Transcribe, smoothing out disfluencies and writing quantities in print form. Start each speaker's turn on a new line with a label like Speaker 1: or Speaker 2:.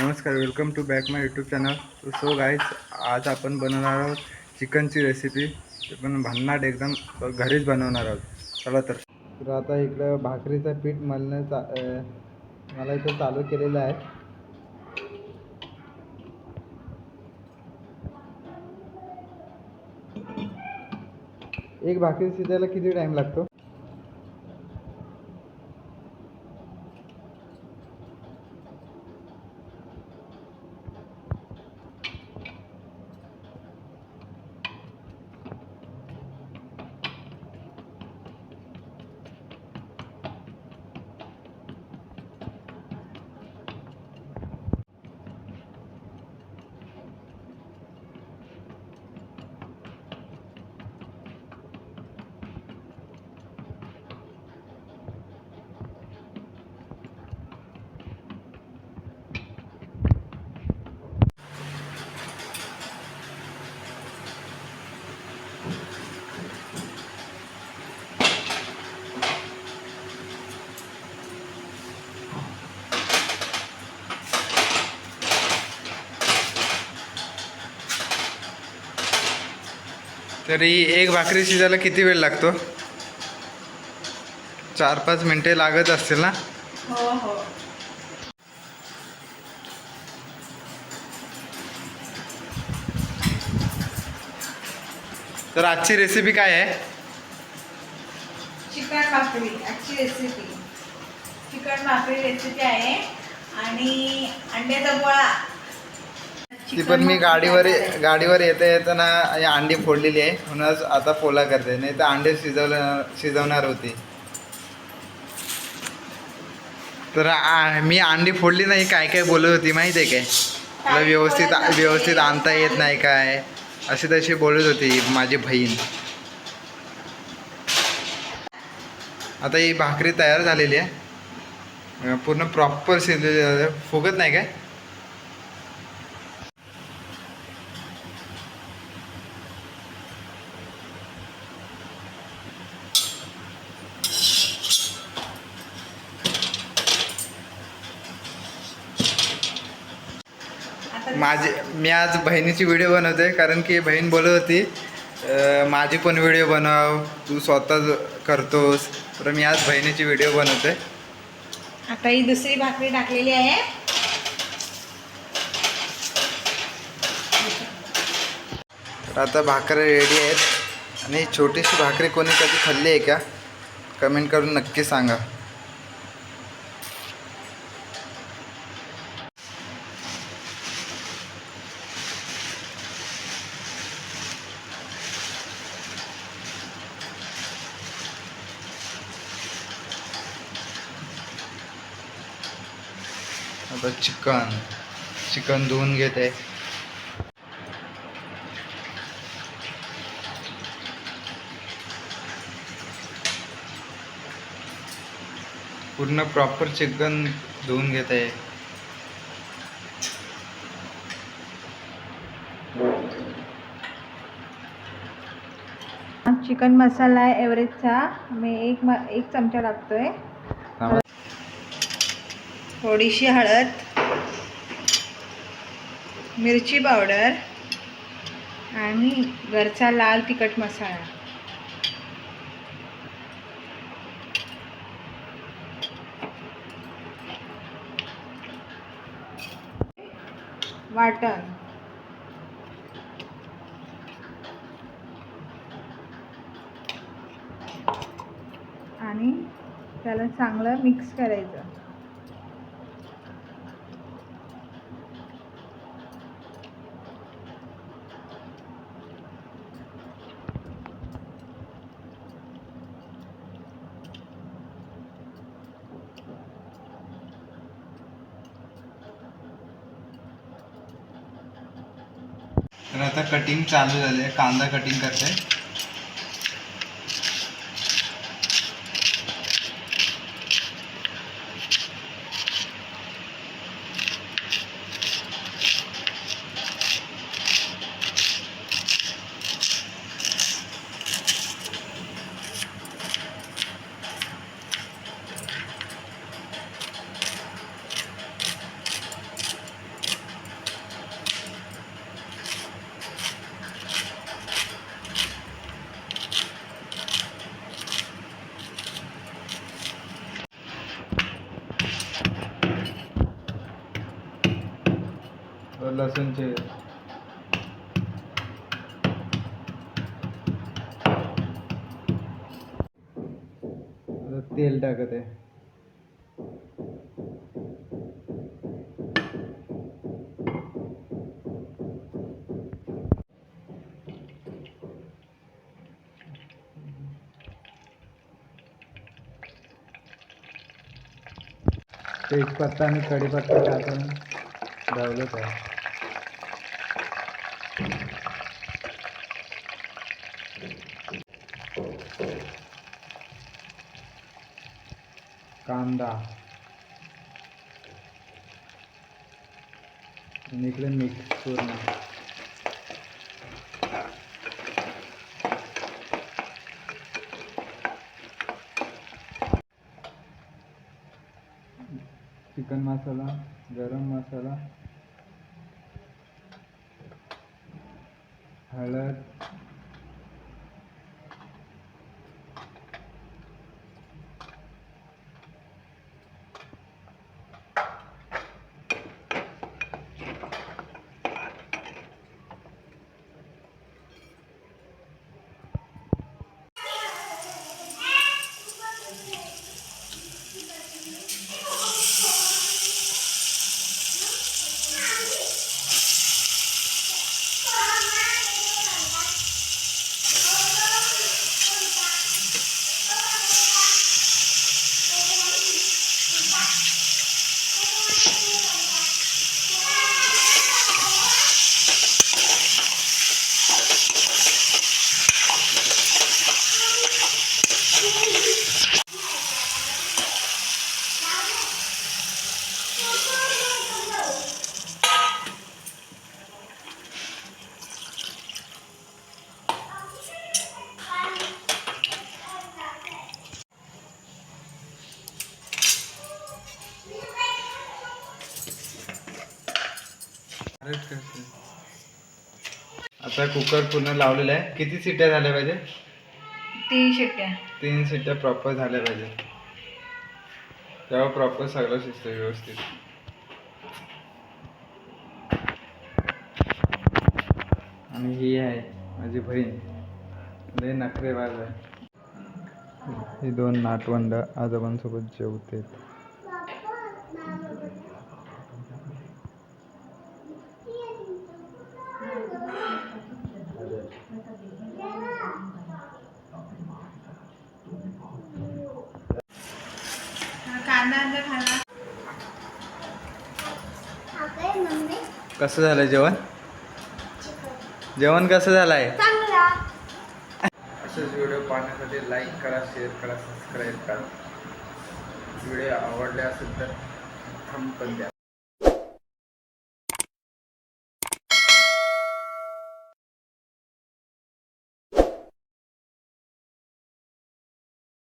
Speaker 1: नमस्कार, welcome to back my YouTube channel. So guys, आज आपण बनवणार आहोत चिकनची रेसिपी. ते पण भन्नाट एकदम घरीच बनवणार आहोत. चला तर आता इकडं भाकरीचं पीठ मला इथं चालू केलेलं आहे. एक भाकरी शिजायला किती टाईम लागतो? तरी एक भाकरी शिजायला किती वेळ लागतो? 4-5 मिनिटे लागत असतील ना?
Speaker 2: हो हो.
Speaker 1: तर आजची रेसिपी काय आहे?
Speaker 2: चिकन भाकरी आजची रेसिपी. चिकन भाकरी रेसिपी आहे आणि अंड्याचा गोळा.
Speaker 1: ती पण मी गाडीवर येताना अंडी फोडलेली आहे, म्हणूनच आता पोला करते. नाही तर अंडे शिजवणार होती. तर मी अंडी फोडली नाही. काय काय बोलत होती माहिती आहे काय? मला व्यवस्थित आणता येत नाही काय, अशी तशी बोलत होती माझी बहीण. आता ही भाकरी तयार झालेली आहे, पूर्ण प्रॉपर शिजलेली आहे. फुगत नाही काय? मी आज बहिणीची व्हिडिओ बनवते, कारण की बहीण बोलत होती माझी पण व्हिडिओ बनव, तू स्वतः करतोस. तर मी आज बहिणीची व्हिडिओ बनवते.
Speaker 2: आता ही दुसरी भाकरी टाकलेली आहे.
Speaker 1: तर आता भाकरी रेडी आहेत. आणि छोटीशी भाकरी कोणी कधी खाल्ली आहे का? कमेंट करून नक्की सांगा. आता चिकन धुवून घेते. पूर्ण प्रॉपर चिकन धुवून घेते.
Speaker 2: चिकन मसाला आहे एव्हरेजचा. मी एक चमचा टाकतोय. थोडीशी हळद, मिरची पावडर आणि घरचा लाल तिखट मसाला. वाटण आणि त्याला चांगलं मिक्स करायचं.
Speaker 1: तर आता कटिंग चालू झाली आहे. कांदा कटिंग करते. लसूणचे आता तेल टाकत आहे. तेजपत्ता आणि कढीपत्ता टाकून ढवलत आहे. कांदा आणि इकडे मिक्स पूर्ण चिकन मसाला, गरम मसाला, हळद, आता कुकर पूर्ण लावलेला आहे. किती शिट्ट्या झाल्या पाहिजे?
Speaker 2: 3 शिट्ट्या.
Speaker 1: 3 शिट्ट्या प्रॉपर झाल्या पाहिजे, तेव्हा प्रॉपर सगळं शिजतं व्यवस्थित. आणि ही आहे माझी बहीण, लय नखरेबाज आहे. ही 2 नातवंड आजोबांसोबत जेवते.
Speaker 2: कांदा खाला.
Speaker 1: कसं झालं जेवण? जेवण कसं झालंय? असेच व्हिडिओ पाहण्यासाठी लाईक करा, शेअर करा, सबस्क्राईब करा. व्हिडिओ आवडले असेल तर थंब पण द्या.